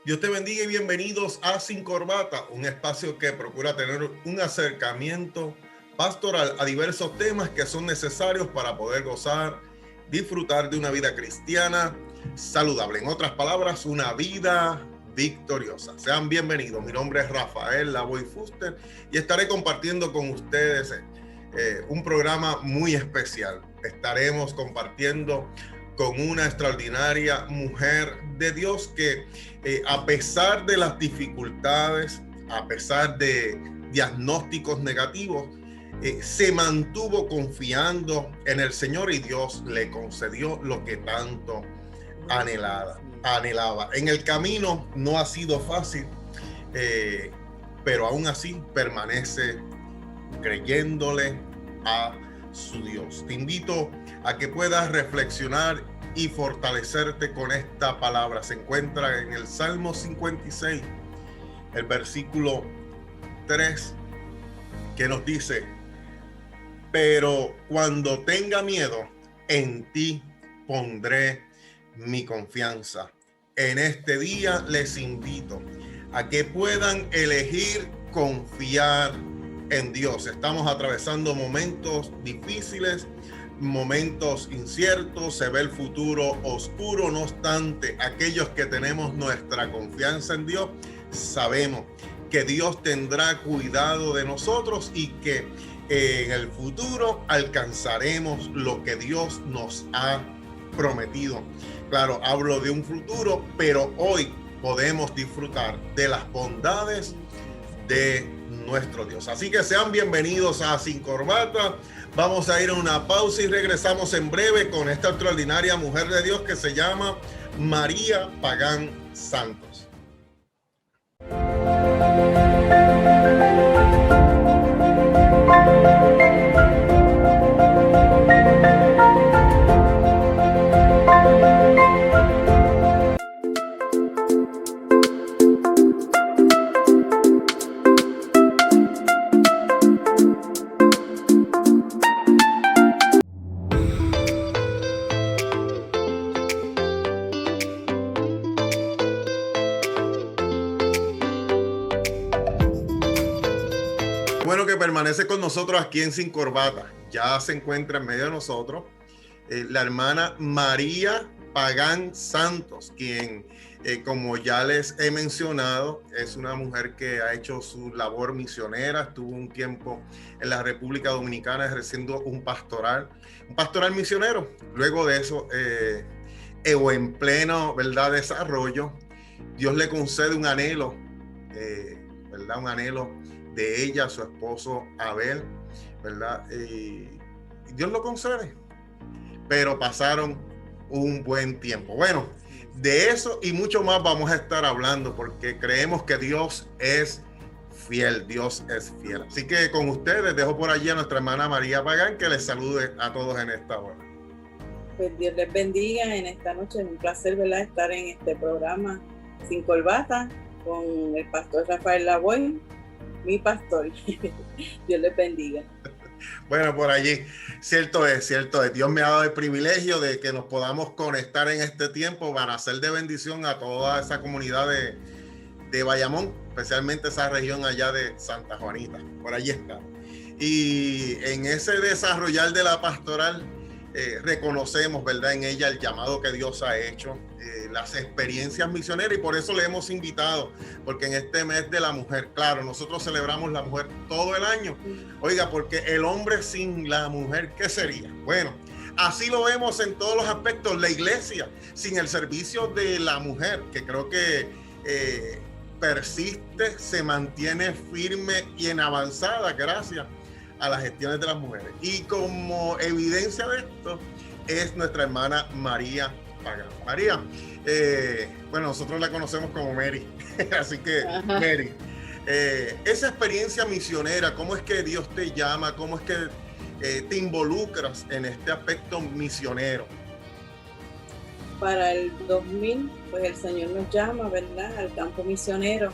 Dios te bendiga y bienvenidos a Sin Corbata, un espacio que procura tener un acercamiento pastoral a diversos temas que son necesarios para poder gozar, disfrutar de una vida cristiana saludable. En otras palabras, una vida victoriosa. Sean bienvenidos. Mi nombre es Rafael Lavoy Fuster y estaré compartiendo con ustedes un programa muy especial. Estaremos compartiendo con una extraordinaria mujer de Dios que a pesar de las dificultades, a pesar de diagnósticos negativos, se mantuvo confiando en el Señor y Dios le concedió lo que tanto anhelaba. En el camino no ha sido fácil, pero aún así permanece creyéndole a su Dios. Te invito a que puedas reflexionar y fortalecerte con esta palabra. Se encuentra en el Salmo 56, el versículo 3, que nos dice: pero cuando tenga miedo, en ti pondré mi confianza. En este día les invito a que puedan elegir confiar en Dios. Estamos atravesando momentos difíciles, momentos inciertos, se ve el futuro oscuro. No obstante, aquellos que tenemos nuestra confianza en Dios, sabemos que Dios tendrá cuidado de nosotros y que en el futuro alcanzaremos lo que Dios nos ha prometido. Claro, hablo de un futuro, pero hoy podemos disfrutar de las bondades de nuestro Dios. Así que sean bienvenidos a Sin Corbata. Vamos a ir a una pausa y regresamos en breve con esta extraordinaria mujer de Dios que se llama María Pagán Santos. Bueno, que permanece con nosotros aquí en Sin Corbata. Ya se encuentra en medio de nosotros la hermana María Pagán Santos, quien, como ya les he mencionado, es una mujer que ha hecho su labor misionera. Estuvo un tiempo en la República Dominicana ejerciendo un pastoral misionero. Luego de eso, o en pleno, ¿verdad?, desarrollo, Dios le concede un anhelo, ¿verdad?, un anhelo de ella, su esposo Abel, ¿verdad? Y Dios lo concede, pero pasaron un buen tiempo. Bueno, de eso y mucho más vamos a estar hablando, porque creemos que Dios es fiel, Dios es fiel. Así que con ustedes dejo por allí a nuestra hermana María Pagán, que les salude a todos en esta hora. Pues Dios les bendiga en esta noche. Es un placer, ¿verdad?, estar en este programa Sin Corbata con el pastor Rafael Lavoy, mi pastor. Dios les bendiga. Bueno, por allí, cierto es. Dios me ha dado el privilegio de que nos podamos conectar en este tiempo para hacer de bendición a toda esa comunidad de Bayamón, especialmente esa región allá de Santa Juanita. Por allí está. Y en ese desarrollar de la pastoral, reconocemos, ¿verdad?, en ella el llamado que Dios ha hecho, las experiencias misioneras, y por eso le hemos invitado, porque en este mes de la mujer, claro, nosotros celebramos la mujer todo el año. Oiga, porque el hombre sin la mujer, ¿qué sería? Bueno, así lo vemos en todos los aspectos. La iglesia sin el servicio de la mujer, que creo que persiste, se mantiene firme y en avanzada gracias a las gestiones de las mujeres. Y como evidencia de esto es nuestra hermana María Pagán. María, bueno, nosotros la conocemos como Mary, así que Mary, esa experiencia misionera, ¿cómo es que Dios te llama? ¿Cómo es que te involucras en este aspecto misionero? Para el 2000, pues el Señor nos llama, ¿verdad?, al campo misionero,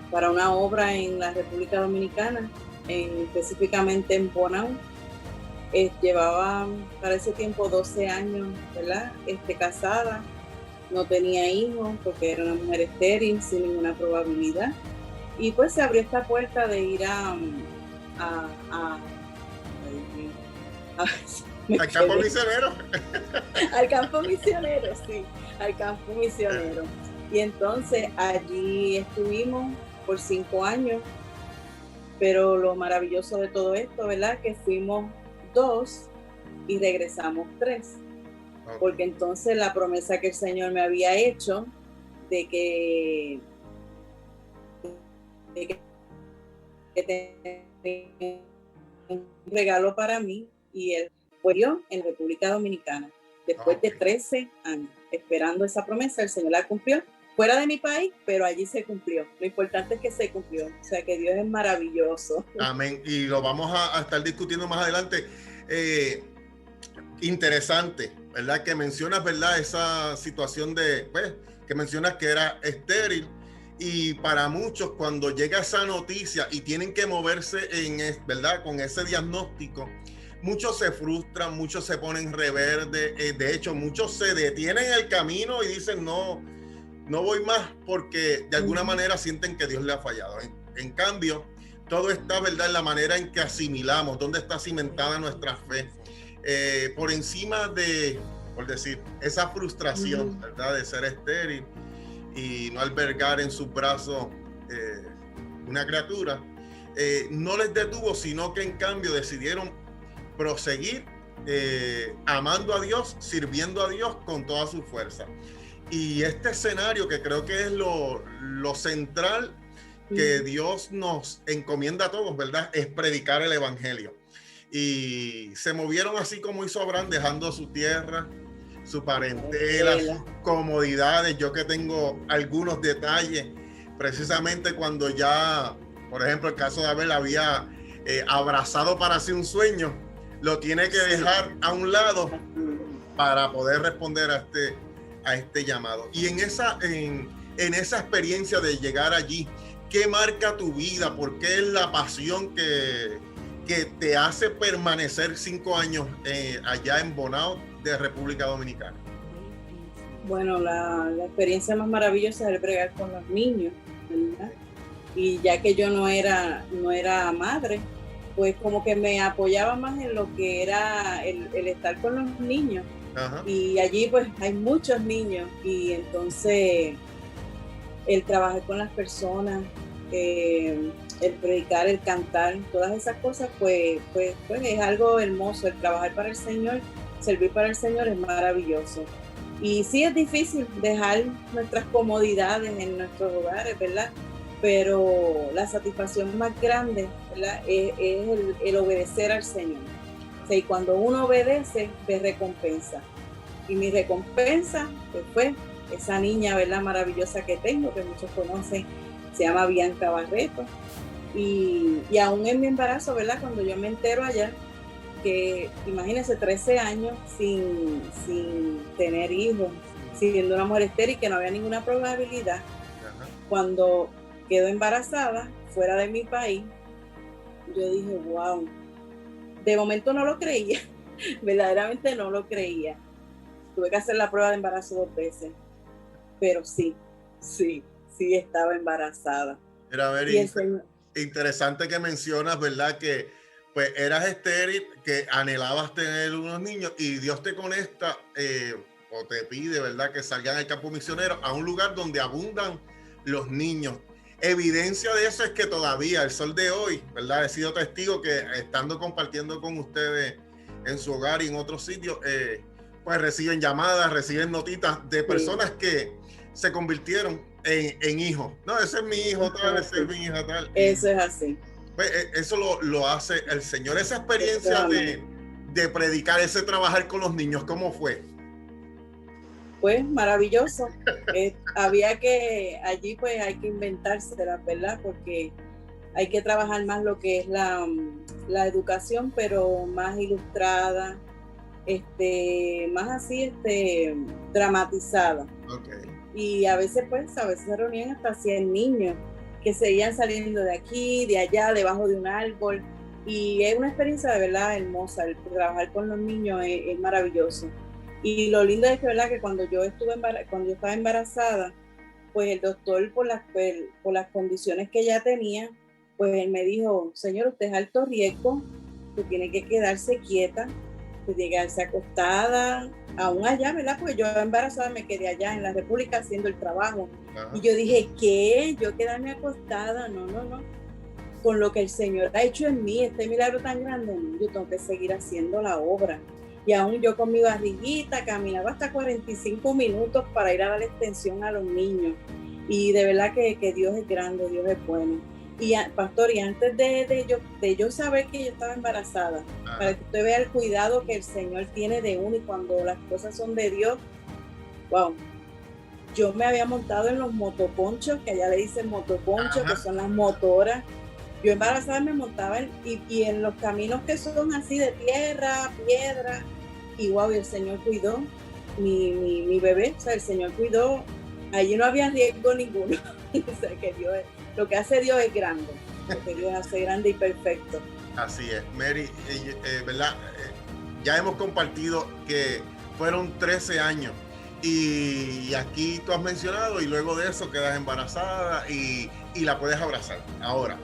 para una obra en la República Dominicana, específicamente en Bonao. Llevaba para ese tiempo 12 años, ¿verdad?, casada, no tenía hijos porque era una mujer estéril sin ninguna probabilidad. Y pues se abrió esta puerta de ir al campo misionero. Al campo misionero, sí, al campo misionero. Y entonces allí estuvimos por 5 años, pero lo maravilloso de todo esto, ¿verdad? Que fuimos 2 y regresamos 3. Okay. Porque entonces la promesa que el Señor me había hecho de que tenía un regalo para mí, y él murió en República Dominicana después de 13 años esperando esa promesa. El Señor la cumplió fuera de mi país, pero allí se cumplió. Lo importante es que se cumplió, o sea que Dios es maravilloso. Amén. Y lo vamos a estar discutiendo más adelante. Interesante, ¿verdad? Que mencionas, ¿verdad? Esa situación de, pues, que mencionas que era estéril, y para muchos cuando llega esa noticia y tienen que moverse ¿verdad? Con ese diagnóstico, muchos se frustran, muchos se ponen rebeldes, de hecho muchos se detienen en el camino y dicen no voy más, porque de alguna manera sienten que Dios le ha fallado. En cambio, todo está, ¿verdad?, en la manera en que asimilamos, dónde está cimentada nuestra fe. Por encima de, por decir, esa frustración, ¿verdad?, de ser estéril y no albergar en sus brazos una criatura, no les detuvo, sino que en cambio decidieron proseguir amando a Dios, sirviendo a Dios con toda su fuerza. Y este escenario, que creo que es lo central que Dios nos encomienda a todos, ¿verdad?, es predicar el evangelio. Y se movieron así como hizo Abraham, dejando su tierra, su parentela, sus comodidades. Yo que tengo algunos detalles, precisamente cuando ya, por ejemplo, el caso de Abel había abrazado para sí un sueño, lo tiene que dejar a un lado para poder responder a este llamado. Y en esa experiencia de llegar allí, ¿qué marca tu vida? ¿Por qué es la pasión que te hace permanecer 5 años allá en Bonao de República Dominicana? Bueno, la experiencia más maravillosa es el bregar con los niños, ¿verdad? Y ya que yo no era madre, pues como que me apoyaba más en lo que era el estar con los niños. Ajá. Y allí pues hay muchos niños, y entonces el trabajar con las personas, el predicar, el cantar, todas esas cosas, pues es algo hermoso. El trabajar para el Señor, servir para el Señor es maravilloso. Y sí es difícil dejar nuestras comodidades en nuestros hogares, ¿verdad? Pero la satisfacción más grande, ¿verdad?, es el obedecer al Señor. O sea, y cuando uno obedece, ve recompensa. Y mi recompensa, pues, fue esa niña, ¿verdad?, maravillosa que tengo, que muchos conocen, se llama Bianca Barreto. Y aún en mi embarazo, ¿verdad?, cuando yo me entero allá, que imagínense 13 años sin tener hijos, siendo una mujer estéril, que no había ninguna probabilidad. Ajá. Cuando quedo embarazada fuera de mi país, yo dije, wow, de momento no lo creía, verdaderamente no lo creía. Tuve que hacer la prueba de embarazo 2 veces, pero sí estaba embarazada. Era interesante que mencionas, ¿verdad?, que pues eras estéril, que anhelabas tener unos niños, y Dios te conecta o te pide, ¿verdad?, que salgan al campo misionero, a un lugar donde abundan los niños. Evidencia de eso es que todavía, el sol de hoy, ¿verdad?, he sido testigo que, estando compartiendo con ustedes en su hogar y en otros sitios, pues reciben llamadas, reciben notitas de personas que se convirtieron en hijos. No, ese es mi hijo tal, ese es mi hija tal. Eso es así. Pues eso lo hace el Señor. Esa experiencia de predicar, ese trabajar con los niños, ¿cómo fue? Pues maravilloso. Allí pues hay que inventársela, ¿verdad? Porque hay que trabajar más lo que es la educación, pero más ilustrada, más así, dramatizada. Okay. Y a veces se reunían hasta 100 niños que seguían saliendo de aquí, de allá, debajo de un árbol. Y es una experiencia de verdad hermosa. El trabajar con los niños es maravilloso. Y lo lindo es que, ¿verdad? Que cuando yo estaba embarazada, pues el doctor, por las condiciones que ella tenía, pues él me dijo, señor, usted es alto riesgo, usted tiene que quedarse quieta, usted tiene que quedarse acostada, aún allá, ¿verdad? Porque yo embarazada me quedé allá en la República haciendo el trabajo. Ajá. Y yo dije, ¿qué? ¿Yo quedarme acostada? No. Con lo que el Señor ha hecho en mí, este milagro tan grande, yo tengo que seguir haciendo la obra. Y aún yo con mi barriguita caminaba hasta 45 minutos para ir a dar extensión a los niños. Y de verdad que Dios es grande, Dios es bueno. Y pastor, y antes de yo saber que yo estaba embarazada, para que usted vea el cuidado que el Señor tiene de uno, y cuando las cosas son de Dios, wow. Yo me había montado en los motoponchos, que allá le dicen motoponchos, que son las motoras. Yo embarazada me montaba y en los caminos que son así de tierra, piedra, y wow, y el Señor cuidó mi bebé, o sea, el Señor cuidó, allí no había riesgo ninguno. O sea, que lo que hace Dios es grande, lo que Dios hace grande y perfecto. Así es, Mary, ¿verdad? Ya hemos compartido que fueron 13 años y aquí tú has mencionado, y luego de eso quedas embarazada y la puedes abrazar. Ahora,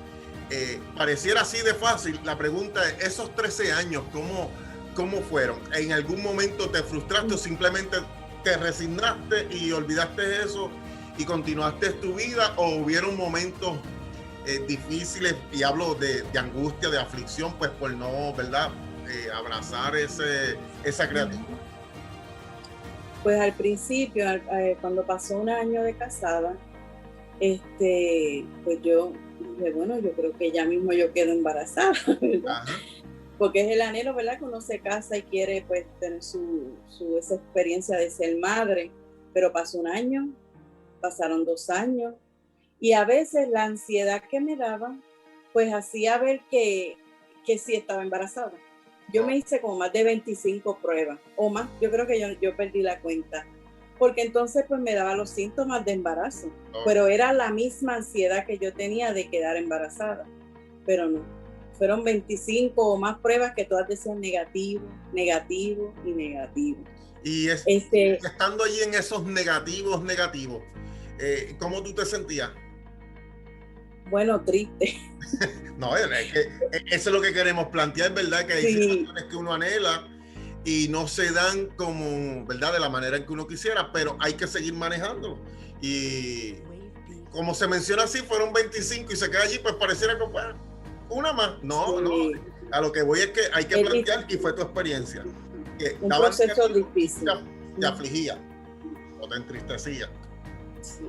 pareciera así de fácil. La pregunta es, esos 13 años, ¿cómo fueron? ¿En algún momento te frustraste o simplemente te resignaste y olvidaste eso y continuaste tu vida? ¿O hubieron momentos difíciles, y hablo de angustia, de aflicción, pues por no, ¿verdad? Abrazar esa criatura. Pues al principio, cuando pasó un año de casada, pues yo dije, bueno, yo creo que ya mismo yo quedo embarazada, ¿verdad? Ajá. Porque es el anhelo, ¿verdad? Que uno se casa y quiere pues tener esa experiencia de ser madre, pero pasó un año, pasaron 2 años, y a veces la ansiedad que me daba, pues hacía ver que sí estaba embarazada. Yo me hice como más de 25 pruebas, o más, yo creo que yo perdí la cuenta, porque entonces pues me daba los síntomas de embarazo, pero era la misma ansiedad que yo tenía de quedar embarazada, pero no, fueron 25 o más pruebas que todas decían negativo. Y estando allí en esos negativos, ¿cómo tú te sentías? Bueno, triste. No, es que eso es lo que queremos plantear, ¿verdad? Que hay situaciones que uno anhela y no se dan como, ¿verdad? De la manera en que uno quisiera, pero hay que seguir manejándolo. Y como se menciona así, fueron 25 y se queda allí, pues pareciera como una más. No, a lo que voy es que hay que plantear, y fue tu experiencia. Que un proceso difícil. Te afligía o te entristecía. Sí.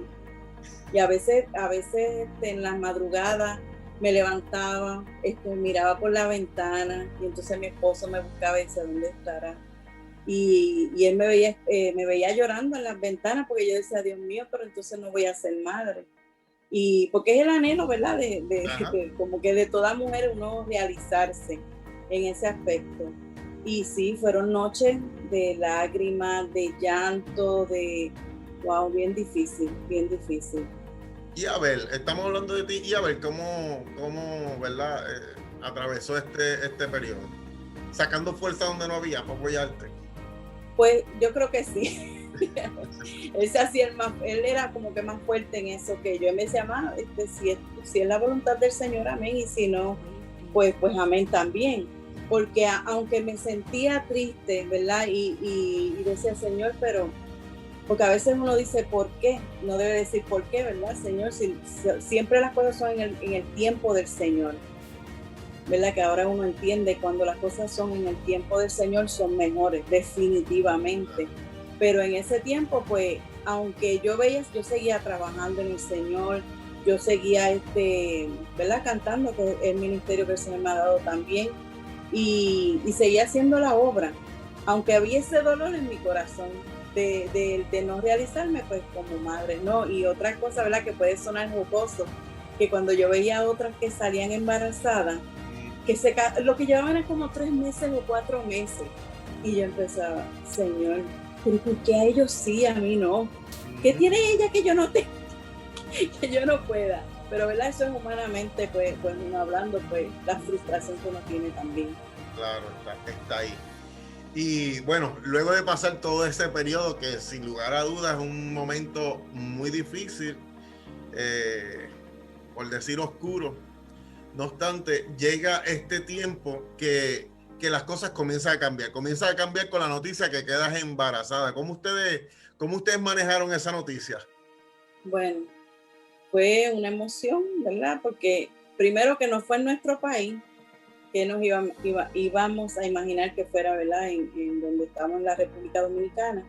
Y a veces en las madrugadas me levantaba, miraba por la ventana, y entonces mi esposo me buscaba y decía, ¿dónde estará? Y él me veía llorando en las ventanas, porque yo decía, Dios mío, pero entonces no voy a ser madre. Y porque es el anhelo, ¿verdad? De como que de toda mujer uno realizarse en ese aspecto. Y sí, fueron noches de lágrimas, de llanto, wow, bien difícil. Y Abel, estamos hablando de ti, y Abel, ¿cómo ¿verdad? Atravesó este periodo? Sacando fuerza donde no había para apoyarte. Pues yo creo que sí. Él era como que más fuerte en eso que yo. Él me decía, si es la voluntad del Señor, amén, y si no, pues amén también. Porque aunque me sentía triste, ¿verdad? Y decía, Señor, pero... Porque a veces uno dice, ¿por qué? No debe decir por qué, ¿verdad, Señor? Siempre las cosas son en el tiempo del Señor. ¿Verdad? Que ahora uno entiende, cuando las cosas son en el tiempo del Señor, son mejores, definitivamente. Pero en ese tiempo, pues, aunque yo seguía trabajando en el Señor, yo seguía, ¿verdad? Cantando, que es el ministerio que el Señor me ha dado también, y seguía haciendo la obra, aunque había ese dolor en mi corazón de no realizarme, pues, como madre, ¿no? Y otra cosa, ¿verdad? Que puede sonar jocoso, que cuando yo veía a otras que salían embarazadas, lo que llevaban era como 3 meses o 4 meses, y yo empezaba, Señor, ¿pero por qué a ellos sí, a mí no? ¿Qué tiene ella que yo no tengo? Que yo no pueda. Pero, ¿verdad? Eso es humanamente, pues uno hablando, pues la frustración que uno tiene también. Claro, está ahí. Y bueno, luego de pasar todo ese periodo, que sin lugar a dudas es un momento muy difícil, por decir oscuro, no obstante, llega este tiempo que las cosas comienzan a cambiar. Comienza a cambiar con la noticia que quedas embarazada. ¿Cómo ustedes manejaron esa noticia? Bueno, fue una emoción, ¿verdad? Porque primero que no fue en nuestro país, que nos íbamos a imaginar que fuera, ¿verdad? En donde estamos, en la República Dominicana.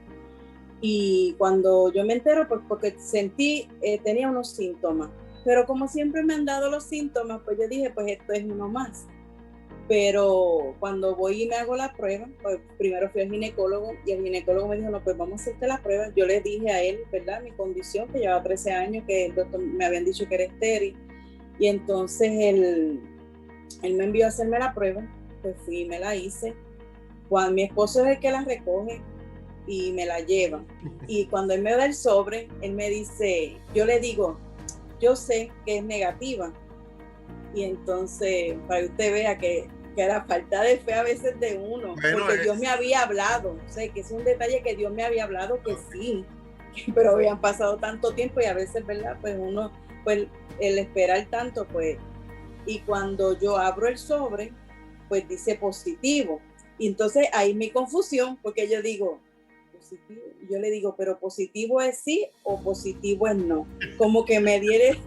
Y cuando yo me entero, pues porque sentí, tenía unos síntomas, pero como siempre me han dado los síntomas, pues yo dije, pues esto es uno más. Pero cuando voy y me hago la prueba, pues primero fui al ginecólogo y el ginecólogo me dijo, no, pues vamos a hacerte la prueba. Yo le dije a él, ¿verdad? Mi condición, que llevaba 13 años, que el doctor me habían dicho que era estéril. Y entonces él me envió a hacerme la prueba, pues fui y me la hice. Cuando mi esposo es el que la recoge y me la lleva. Y cuando él me da el sobre, él me dice, yo le digo, yo sé que es negativa. Y entonces, para que usted vea que la falta de fe a veces de uno, bueno, porque Dios me había hablado, o sea, que es un detalle que Dios me había hablado que sí, pero habían pasado tanto tiempo y a veces, ¿verdad? Pues uno, pues el esperar tanto, pues, y cuando yo abro el sobre, pues dice positivo. Y entonces ahí mi confusión, porque yo digo, positivo, yo le digo, pero positivo es sí o positivo es no. Como que me perdiste.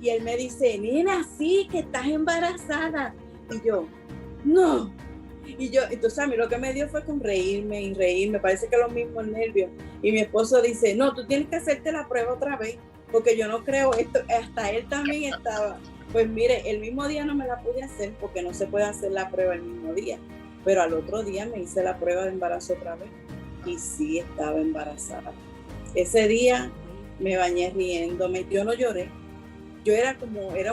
Y él me dice, nena, sí, que estás embarazada. Y yo, no. Y yo, entonces a mí lo que me dio fue con reírme y reírme, parece que los mismos nervios. Y mi esposo dice, no, tú tienes que hacerte la prueba otra vez, porque yo no creo esto, hasta él también estaba. Pues mire, el mismo día no me la pude hacer, porque no se puede hacer la prueba el mismo día. Pero al otro día me hice la prueba de embarazo otra vez y sí estaba embarazada. Ese día me bañé riéndome, yo no lloré. Yo era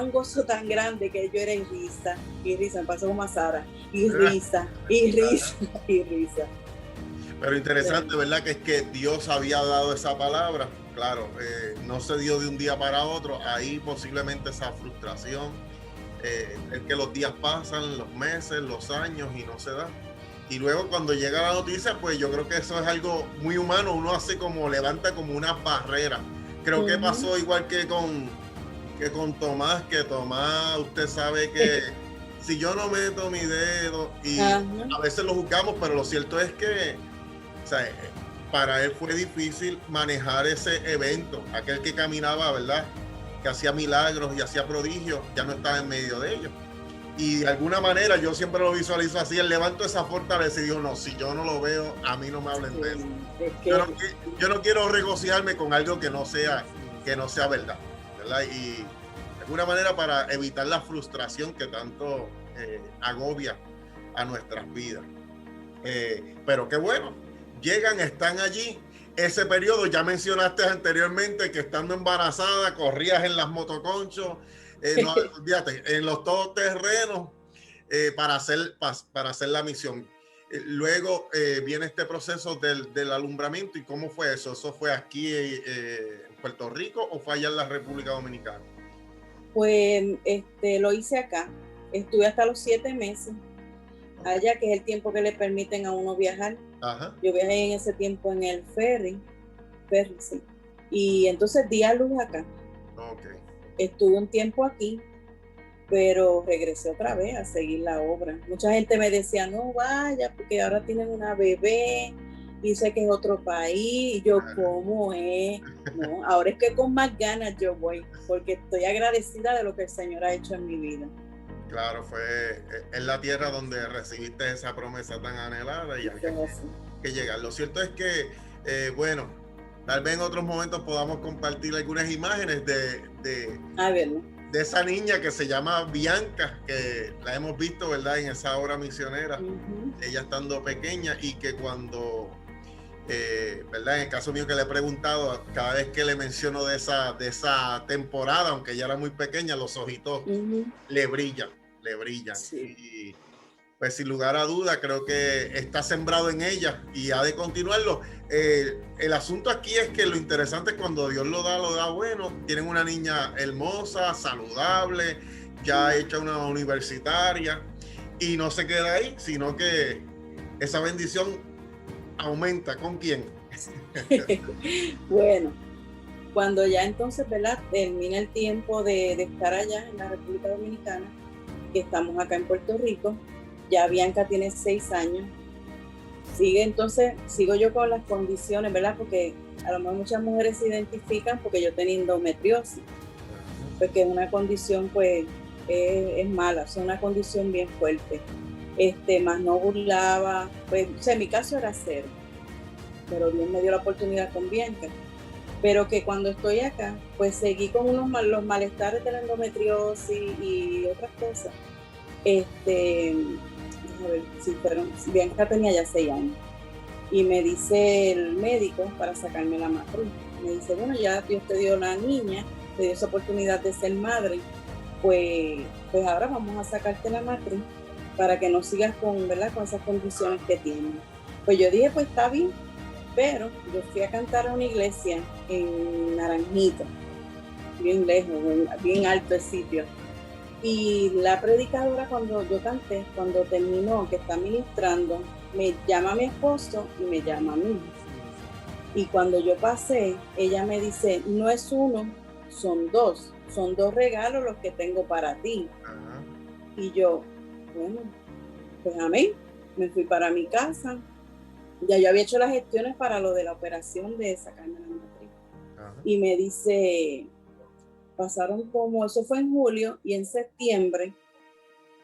un gozo tan grande que yo era y risa, me pasó como a Sara, y risa. Pero interesante, ¿verdad? Que es que Dios había dado esa palabra, claro, no se dio de un día para otro, ahí posiblemente esa frustración, el que los días pasan, los meses, los años y no se da. Y luego cuando llega la noticia, pues yo creo que eso es algo muy humano, uno hace como, levanta como una barrera. Creo que pasó igual que con Tomás, que Tomás, usted sabe que si yo no meto mi dedo, y a veces lo juzgamos, pero lo cierto es que, o sea, para él fue difícil manejar ese evento, aquel que caminaba, ¿verdad?, que hacía milagros y hacía prodigios, ya no estaba en medio de ellos. Y de alguna manera yo siempre lo visualizo así, él levantó esa fortaleza y dijo, no, si yo no lo veo, a mí no me hablen de eso. Yo no quiero regocijarme con algo que no sea verdad, ¿verdad? Y de alguna manera para evitar la frustración que tanto agobia a nuestras vidas. Pero qué bueno, llegan, están allí. Ese periodo, ya mencionaste anteriormente que estando embarazada corrías en las motoconchos, no, olvídate, en los todoterrenos para hacer la misión. Luego viene este proceso del alumbramiento. ¿Y cómo fue eso? ¿Eso fue aquí en Puerto Rico o fue allá en la República Dominicana? Pues lo hice acá. Estuve hasta los 7 meses allá, que es el tiempo que le permiten a uno viajar. Ajá. Yo viajé en ese tiempo en el ferry, sí. Y entonces di a luz acá. Okay. Estuve un tiempo aquí, pero regresé otra vez a seguir la obra. Mucha gente me decía, no vaya, porque ahora tienen una bebé y sé que es otro país. Y yo, ¿cómo es? No, ahora es que con más ganas yo voy, porque estoy agradecida de lo que el Señor ha hecho en mi vida. Claro, fue en la tierra donde recibiste esa promesa tan anhelada y hay que llegar. Lo cierto es que, bueno, tal vez en otros momentos podamos compartir algunas imágenes de esa niña que se llama Bianca, que la hemos visto, ¿verdad?, en esa obra misionera, ella estando pequeña, y que cuando, ¿verdad?, en el caso mío que le he preguntado, cada vez que le menciono de esa temporada, aunque ella era muy pequeña, los ojitos le brillan. Sí. Y pues sin lugar a duda creo que está sembrado en ella y ha de continuarlo. El asunto aquí es que lo interesante es cuando Dios lo da bueno. Tienen una niña hermosa, saludable, ya hecha una universitaria, Y no se queda ahí, sino que esa bendición aumenta. ¿Con quién? Bueno, cuando ya entonces, ¿verdad?, termina el tiempo de estar allá en la República Dominicana, que estamos acá en Puerto Rico, ya Bianca tiene 6 años. Sigo yo con las condiciones, ¿verdad? Porque a lo mejor muchas mujeres se identifican porque yo tenía endometriosis, porque es una condición, pues, es mala, es una condición bien fuerte. Más no burlaba, pues, o sea, en mi caso era 0, pero Dios me dio la oportunidad con Bianca. Pero que cuando estoy acá, pues seguí con los malestares de la endometriosis y otras cosas. A ver, Bianca tenía ya 6 años. Y me dice el médico para sacarme la matriz. Me dice, bueno, ya Dios te dio la niña, te dio esa oportunidad de ser madre, pues ahora vamos a sacarte la matriz para que no sigas ¿verdad?, con esas condiciones que tienes. Pues yo dije, pues está bien, pero yo fui a cantar a una iglesia en Naranjito, bien lejos, bien alto el sitio. Y la predicadora, cuando yo canté, cuando terminó, que está ministrando, me llama a mi esposo y me llama a mí. Y cuando yo pasé, ella me dice, no es uno, son 2 regalos los que tengo para ti. Y yo, bueno, pues amén. Me fui para mi casa. Ya yo había hecho las gestiones para lo de la operación de sacarme la matriz. Y me dice, eso fue en julio, y en septiembre,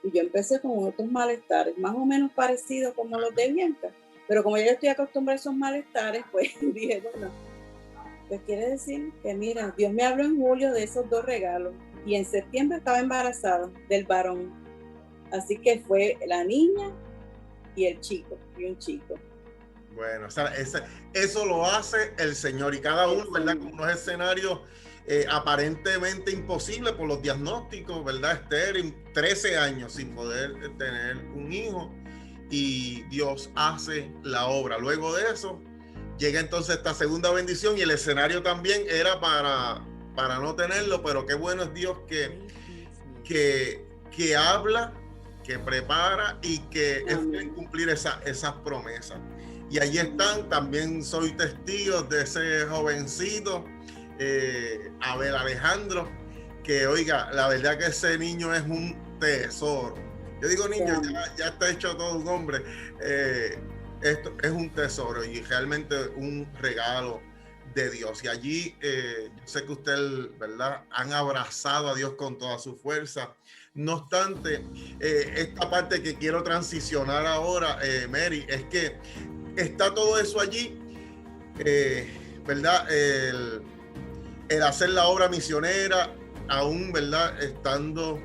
y yo empecé con otros malestares, más o menos parecidos como los de Bianca, pero como ya estoy acostumbrada a esos malestares, pues dije, bueno, pues quiere decir que mira, Dios me habló en julio de esos 2 regalos, y en septiembre estaba embarazada del varón, así que fue la niña y un chico. Bueno, o sea, eso lo hace el Señor, y cada uno, ¿verdad?, con unos escenarios aparentemente imposibles por los diagnósticos, ¿verdad? Esther, 13 años sin poder tener un hijo, y Dios hace la obra. Luego de eso llega entonces esta segunda bendición, y el escenario también era para no tenerlo, pero qué bueno es Dios que habla, que prepara y que es cumplir esas promesas. Y allí están, también soy testigo de ese jovencito, Abel Alejandro, que oiga, la verdad que ese niño es un tesoro. Yo digo niño, ya está hecho todo un hombre. Esto es un tesoro y realmente un regalo de Dios. Y allí yo sé que ustedes, ¿verdad?, han abrazado a Dios con toda su fuerza. No obstante, esta parte que quiero transicionar ahora, Mary, es que está todo eso allí, ¿verdad? El hacer la obra misionera, aún, ¿verdad?, estando,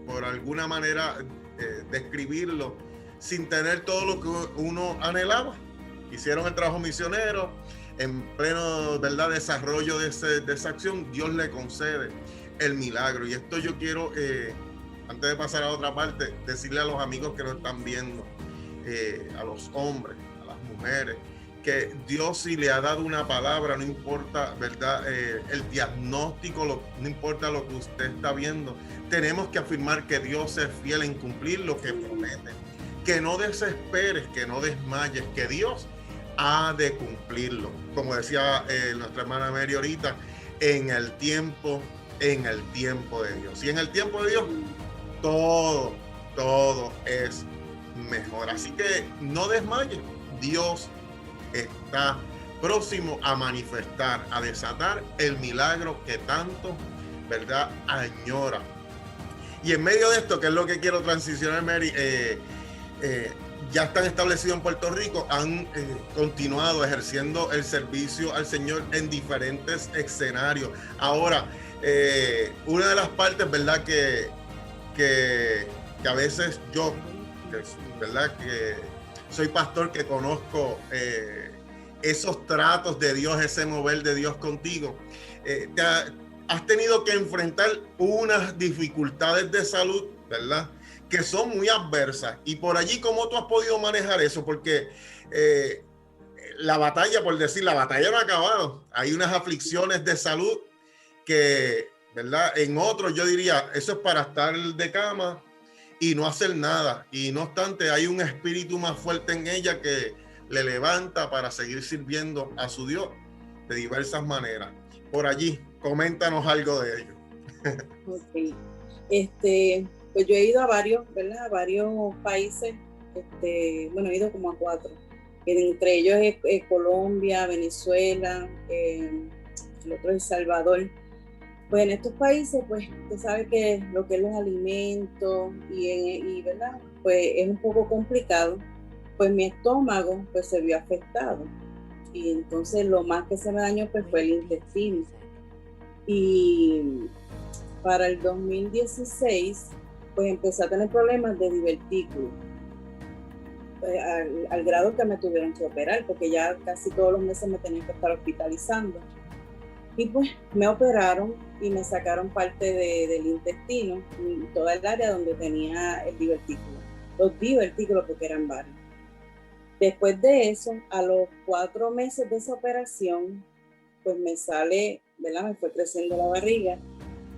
por alguna manera, describirlo, sin tener todo lo que uno anhelaba. Hicieron el trabajo misionero, en pleno, ¿verdad?, desarrollo de esa acción, Dios le concede el milagro. Y esto yo quiero, antes de pasar a otra parte, decirle a los amigos que nos están viendo, a los hombres, a las mujeres, que Dios, si le ha dado una palabra, no importa, ¿verdad?, el diagnóstico, no importa lo que usted está viendo, tenemos que afirmar que Dios es fiel en cumplir lo que promete. Que no desesperes, que no desmayes, que Dios ha de cumplirlo. Como decía nuestra hermana Mary ahorita, en el tiempo de Dios. Y en el tiempo de Dios, todo es mejor. Así que no desmayes. Dios está próximo a manifestar, a desatar el milagro que tanto, ¿verdad?, añora. Y en medio de esto, que es lo que quiero transicionar, Mary, ya están establecidos en Puerto Rico, han continuado ejerciendo el servicio al Señor en diferentes escenarios. Ahora, una de las partes, ¿verdad?, que a veces yo, ¿verdad?, que soy pastor, que conozco esos tratos de Dios, ese mover de Dios contigo, has tenido que enfrentar unas dificultades de salud, ¿verdad?, que son muy adversas. Y por allí, ¿cómo tú has podido manejar eso? Porque la batalla, por decir, la batalla no ha acabado. Hay unas aflicciones de salud que, ¿verdad?, en otros yo diría, eso es para estar de cama y no hacer nada. Y no obstante, hay un espíritu más fuerte en ella que le levanta para seguir sirviendo a su Dios de diversas maneras. Por allí, coméntanos algo de ello. Ok. Pues yo he ido a varios, ¿verdad? A varios países. Bueno, he ido como a 4. Entre ellos es Colombia, Venezuela, el otro es El Salvador. Pues en estos países, pues tú sabes que lo que es los alimentos y ¿verdad? Pues es un poco complicado. Pues mi estómago pues se vio afectado. Y entonces lo más que se me dañó pues fue el intestino. Y para el 2016 pues empecé a tener problemas de divertículo. Pues, al grado que me tuvieron que operar, porque ya casi todos los meses me tenían que estar hospitalizando. Y pues me operaron y me sacaron parte del intestino, toda el área donde tenía el divertículo. Los divertículos, porque eran varios. Después de eso, a los 4 meses de esa operación, pues me sale, ¿verdad? Me fue creciendo la barriga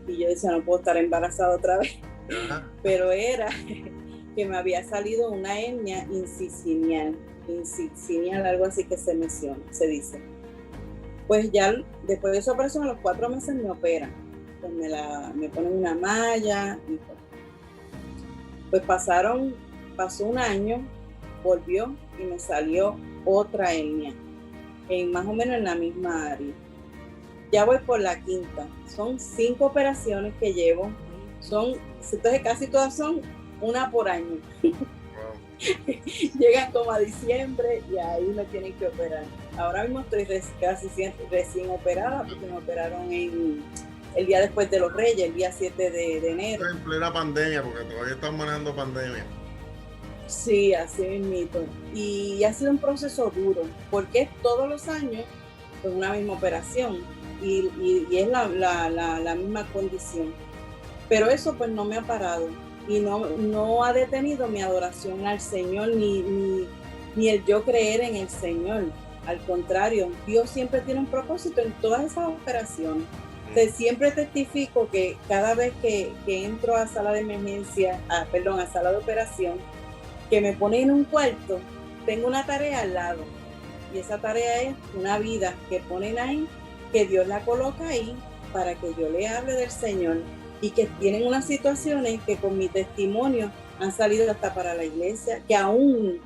y yo decía, no puedo estar embarazada otra vez. Ajá. Pero era que me había salido una hernia incisial, algo así que se menciona, se dice. Pues ya después de esa operación, a los 4 meses me operan. Pues me ponen una malla. Y pues pasó un año, volvió y me salió otra hernia, más o menos en la misma área. Ya voy por la 5ª. Son 5 operaciones que llevo. Entonces casi todas son una por año. Llegan como a diciembre y ahí me tienen que operar. Ahora mismo estoy casi recién operada porque me operaron el día después de los Reyes, el día 7 de enero. En plena pandemia, porque todavía están manejando pandemia. Sí, así mismito. Y ha sido un proceso duro, porque todos los años es una misma operación y es la misma condición. Pero eso pues no me ha parado y no ha detenido mi adoración al Señor ni el yo creer en el Señor. Al contrario, Dios siempre tiene un propósito en todas esas operaciones. Siempre testifico que cada vez que entro a sala de emergencia, a sala de operación, que me ponen en un cuarto, tengo una tarea al lado. Y esa tarea es una vida que ponen ahí, que Dios la coloca ahí para que yo le hable del Señor. Y que tienen unas situaciones que con mi testimonio han salido hasta para la iglesia, que aún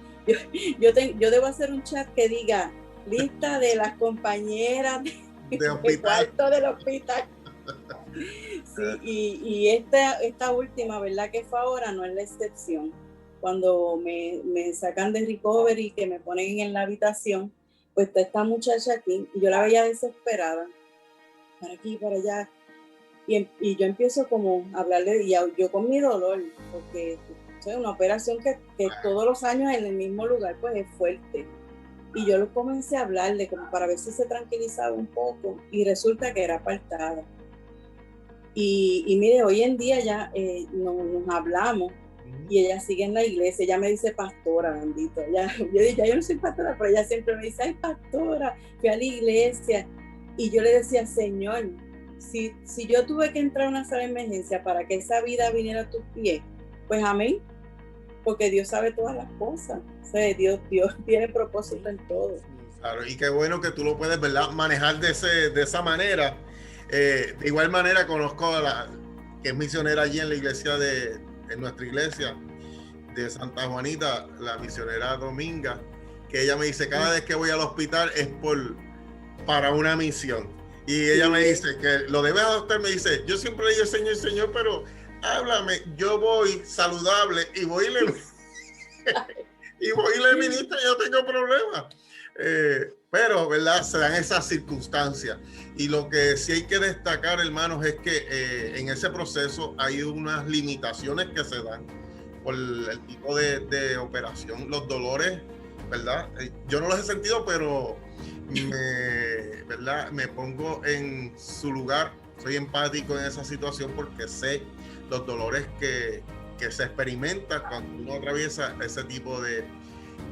yo debo hacer un chat que diga lista de las compañeras del cuarto del hospital. Sí, y esta última, ¿verdad? Que fue ahora, no es la excepción. Cuando me sacan de recovery, que me ponen en la habitación, pues está esta muchacha aquí y yo la veía desesperada, para aquí, para allá. Y yo empiezo como a hablarle, y yo con mi dolor, porque es una operación que todos los años en el mismo lugar, pues es fuerte. Y yo lo comencé a hablarle como para ver si se tranquilizaba un poco, y resulta que era apartada. Y mire, hoy en día ya nos hablamos, y ella sigue en la iglesia. Ella me dice pastora, bendito. Yo no soy pastora, pero ella siempre me dice, ay, pastora, fui a la iglesia. Y yo le decía, Señor, si yo tuve que entrar a una sala de emergencia para que esa vida viniera a tus pies, pues amén, porque Dios sabe todas las cosas. O sea, Dios tiene propósito en todo. Claro, y qué bueno que tú lo puedes, ¿verdad?, manejar de esa manera. De igual manera conozco a la que es misionera allí en la iglesia en nuestra iglesia de Santa Juanita, la misionera Dominga, que ella me dice, cada vez que voy al hospital es para una misión. Y ella me dice que lo debe adoptar. Me dice, yo siempre le digo Señor, pero háblame, yo voy saludable y voy y le ministro, yo tengo problemas. Pero, ¿verdad? Se dan esas circunstancias. Y lo que sí hay que destacar, hermanos, es que en ese proceso hay unas limitaciones que se dan por el tipo de operación, los dolores, ¿verdad? Yo no los he sentido, pero ¿verdad? Me pongo en su lugar, soy empático en esa situación porque sé los dolores que se experimentan cuando uno atraviesa ese tipo de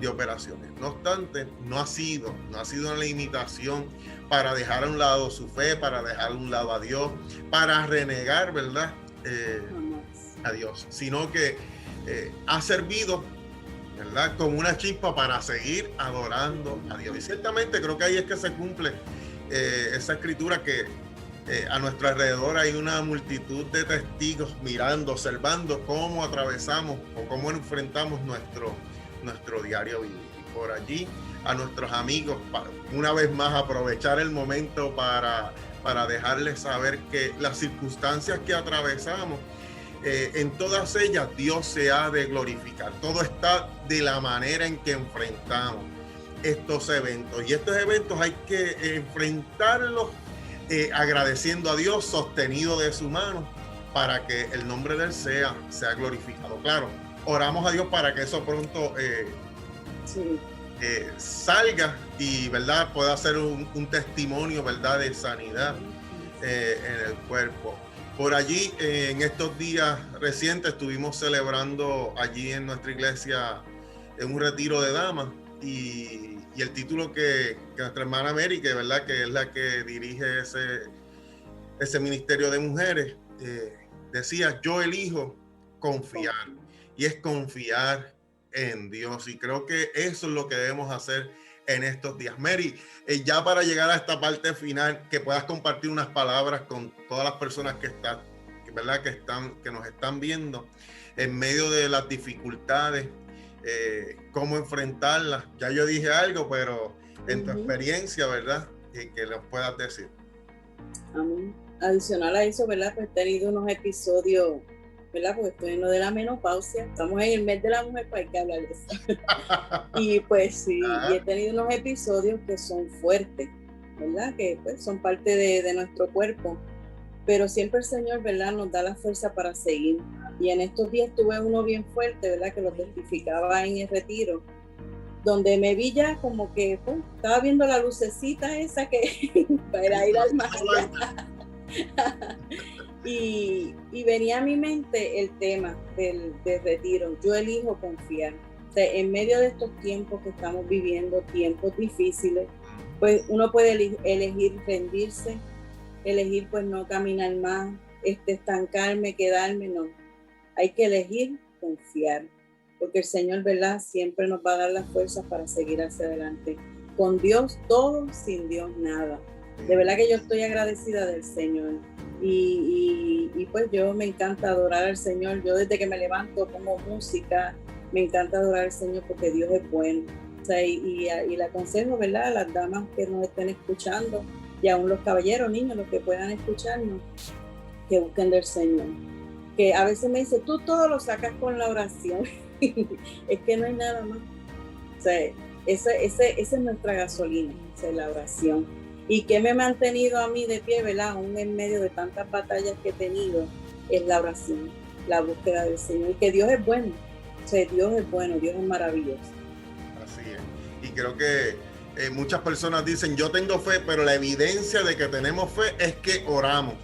operaciones. No obstante, no ha sido una limitación para dejar a un lado su fe, para dejar a un lado a Dios, para renegar, ¿verdad? A Dios, sino que ha servido, ¿verdad?, como una chispa para seguir adorando a Dios. Y ciertamente creo que ahí es que se cumple esa escritura que a nuestro alrededor hay una multitud de testigos mirando, observando cómo atravesamos o cómo enfrentamos nuestro diario vivir. Y por allí a nuestros amigos, una vez más aprovechar el momento para dejarles saber que las circunstancias que atravesamos, en todas ellas Dios se ha de glorificar. Todo está de la manera en que enfrentamos estos eventos. Y estos eventos hay que enfrentarlos agradeciendo a Dios, sostenido de su mano, para que el nombre de Él sea glorificado. Claro, oramos a Dios para que eso pronto salga y, ¿verdad?, pueda ser un testimonio, ¿verdad?, de sanidad en el cuerpo. Por allí, en estos días recientes, estuvimos celebrando allí en nuestra iglesia en un retiro de damas, y el título que nuestra hermana Mary, que, ¿verdad?, que es la que dirige ese ministerio de mujeres, decía: yo elijo confiar, y es confiar en Dios. Y creo que eso es lo que debemos hacer en estos días. Mary, ya para llegar a esta parte final, que puedas compartir unas palabras con todas las personas que ¿verdad?, que nos están viendo en medio de las dificultades, cómo enfrentarlas. Ya yo dije algo, pero en tu experiencia, ¿verdad?, que nos puedas decir. Amén. Adicional a eso, ¿verdad?, pues he tenido unos episodios, ¿verdad?, porque estoy en lo de la menopausia, estamos en el mes de la mujer, pues hay que hablar de eso. Y pues sí, y he tenido unos episodios que son fuertes, ¿verdad?, que pues son parte de nuestro cuerpo, pero siempre el Señor, ¿verdad?, nos da la fuerza para seguir. Y en estos días tuve uno bien fuerte, ¿verdad?, que lo testificaba en el retiro, donde me vi ya como que pues, estaba viendo la lucecita esa que para ir al más allá. Y venía a mi mente el tema del retiro. Yo elijo confiar. O sea, en medio de estos tiempos que estamos viviendo, tiempos difíciles, pues uno puede elegir rendirse, elegir pues no caminar más, estancarme, quedarme, no. Hay que elegir confiar, porque el Señor, ¿verdad?, siempre nos va a dar las fuerzas para seguir hacia adelante. Con Dios todo, sin Dios nada. De verdad que yo estoy agradecida del Señor. Y pues yo me encanta adorar al Señor. Yo desde que me levanto pongo música, me encanta adorar al Señor porque Dios es bueno. O sea, y le aconsejo, ¿verdad?, a las damas que nos estén escuchando, y aún los caballeros, niños, los que puedan escucharnos, que busquen del Señor. Que a veces me dice, tú todo lo sacas con la oración. Es que no hay nada más. O sea, esa es nuestra gasolina, o sea, la oración. Y que me ha mantenido a mí de pie, ¿verdad?, aún en medio de tantas batallas que he tenido, es la oración, la búsqueda del Señor. Y que Dios es bueno, o sea, Dios es bueno, Dios es maravilloso. Así es. Y creo que muchas personas dicen, yo tengo fe, pero la evidencia de que tenemos fe es que oramos.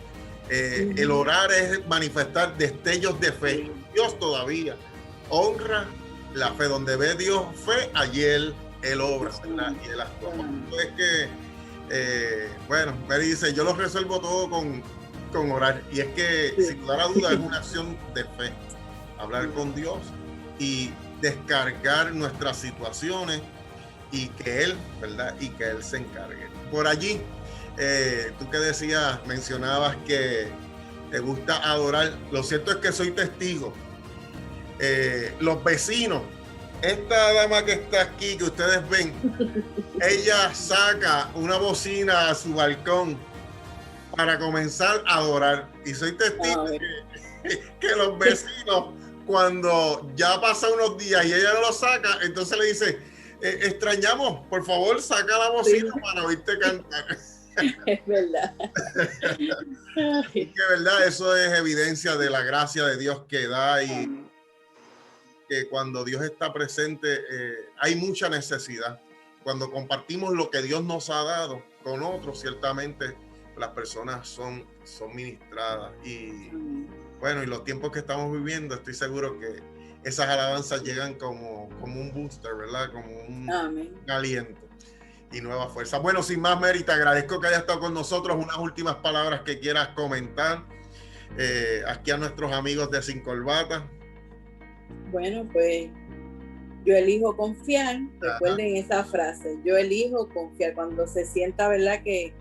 El orar es manifestar destellos de fe. Dios todavía honra la fe. Donde ve Dios fe, allí él obra, ¿verdad?, y él actúa. Es que, bueno, Mary dice, yo lo resuelvo todo con orar. Y es que, sin lugar a duda, es una acción de fe. Hablar con Dios y descargar nuestras situaciones, y que Él, ¿verdad?, y que Él se encargue. Por allí, tú que decías, mencionabas que te gusta adorar. Lo cierto es que soy testigo. Los vecinos, esta dama que está aquí, que ustedes ven, ella saca una bocina a su balcón para comenzar a adorar. Y soy testigo que los vecinos, cuando ya pasan unos días y ella no lo saca, entonces le dice, extrañamos, por favor, saca la bocina para oírte cantar. Es verdad. Que verdad, eso es evidencia de la gracia de Dios que da, y que cuando Dios está presente, hay mucha necesidad. Cuando compartimos lo que Dios nos ha dado con otros, ciertamente las personas son ministradas. Y bueno, y los tiempos que estamos viviendo, estoy seguro que esas alabanzas llegan como un booster, ¿verdad? Como un aliento y nueva fuerza. Bueno, sin más, Mary, te agradezco que hayas estado con nosotros. Unas últimas palabras que quieras comentar aquí a nuestros amigos de Sin Corbata. Bueno, pues yo elijo confiar. Ajá. Recuerden esa frase, yo elijo confiar. Cuando se sienta, ¿verdad?, que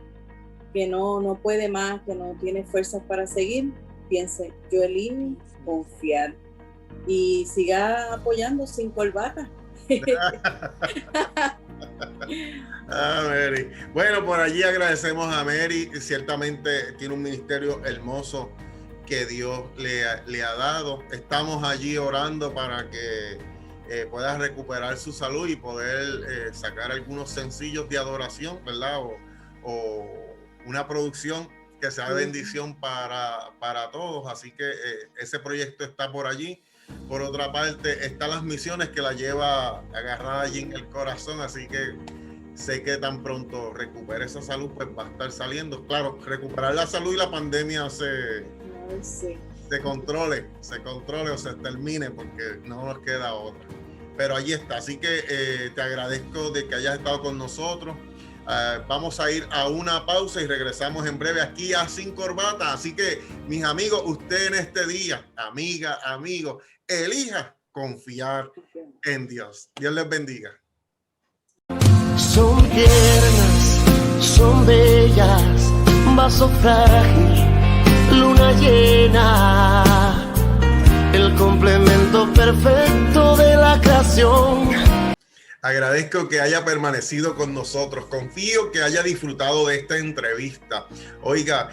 no puede más, que no tiene fuerzas para seguir, piense, yo elijo confiar. Y siga apoyando Sin Corbata. Mary. Bueno, por allí agradecemos a Mary. Ciertamente tiene un ministerio hermoso que Dios le ha dado. Estamos allí orando para que pueda recuperar su salud y poder sacar algunos sencillos de adoración, ¿verdad? O una producción que sea de bendición para todos. Así que ese proyecto está por allí. Por otra parte, están las misiones que la lleva agarrada allí en el corazón, así que sé que tan pronto recupere esa salud, pues va a estar saliendo. Claro, recuperar la salud y la pandemia se controle o se termine, porque no nos queda otra. Pero allí está, así que te agradezco de que hayas estado con nosotros. Vamos a ir a una pausa y regresamos en breve aquí a Sin Corbata. Así que, mis amigos, usted en este día, amiga, amigo, elija confiar en Dios. Dios les bendiga. Son tiernas, son bellas, vaso frágil, luna llena, el complemento perfecto de la creación. Agradezco que haya permanecido con nosotros. Confío que haya disfrutado de esta entrevista. Oiga,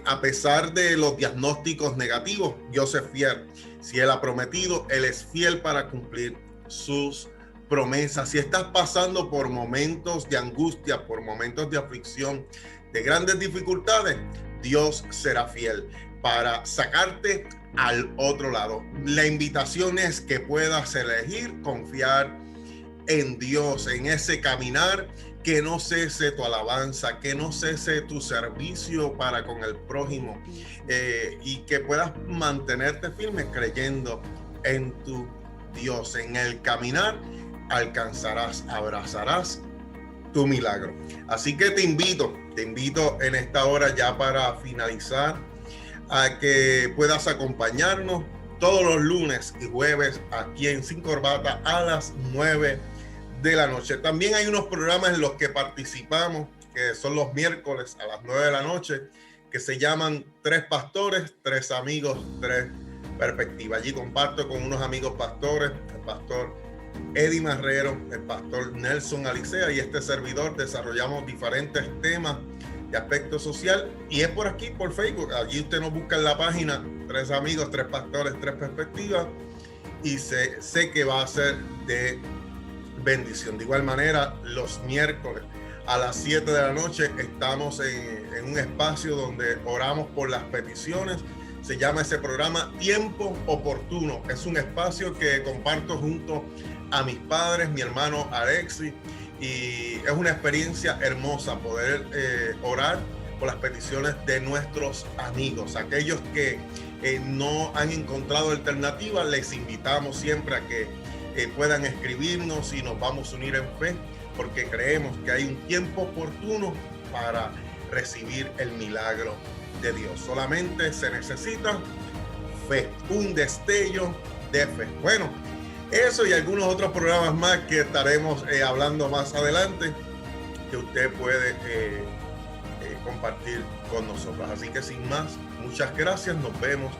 a pesar de los diagnósticos negativos, Dios es fiel. Si Él ha prometido, Él es fiel para cumplir sus promesas. Si estás pasando por momentos de angustia, por momentos de aflicción, de grandes dificultades, Dios será fiel para sacarte al otro lado. La invitación es que puedas elegir confiar en Dios, en ese caminar, que no cese tu alabanza, que no cese tu servicio para con el prójimo, y que puedas mantenerte firme creyendo en tu Dios. En el caminar alcanzarás, abrazarás tu milagro. Así que te invito en esta hora, ya para finalizar, a que puedas acompañarnos todos los lunes y jueves aquí en Sin Corbata a las 9 de la noche. También hay unos programas en los que participamos, que son los miércoles a las 9 de la noche, que se llaman Tres Pastores, Tres Amigos, Tres Perspectivas. Allí comparto con unos amigos pastores, el pastor Eddie Marrero, el pastor Nelson Alicea y este servidor. Desarrollamos diferentes temas de aspecto social, y es por aquí, por Facebook. Allí usted nos busca en la página Tres Amigos, Tres Pastores, Tres Perspectivas, y sé que va a ser de bendición. De igual manera, los miércoles a las 7 de la noche estamos en un espacio donde oramos por las peticiones. Se llama ese programa Tiempo Oportuno. Es un espacio que comparto junto a mis padres, mi hermano Alexis, y es una experiencia hermosa poder orar por las peticiones de nuestros amigos, aquellos que no han encontrado alternativas. Les invitamos siempre a que puedan escribirnos y nos vamos a unir en fe, porque creemos que hay un tiempo oportuno para recibir el milagro de Dios. Solamente se necesita fe, un destello de fe. Bueno, eso y algunos otros programas más que estaremos hablando más adelante, que usted puede compartir con nosotros. Así que sin más, muchas gracias. Nos vemos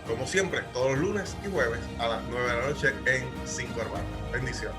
como siempre todos los lunes y jueves a las 9 de la noche en Sin Corbata. Bendiciones.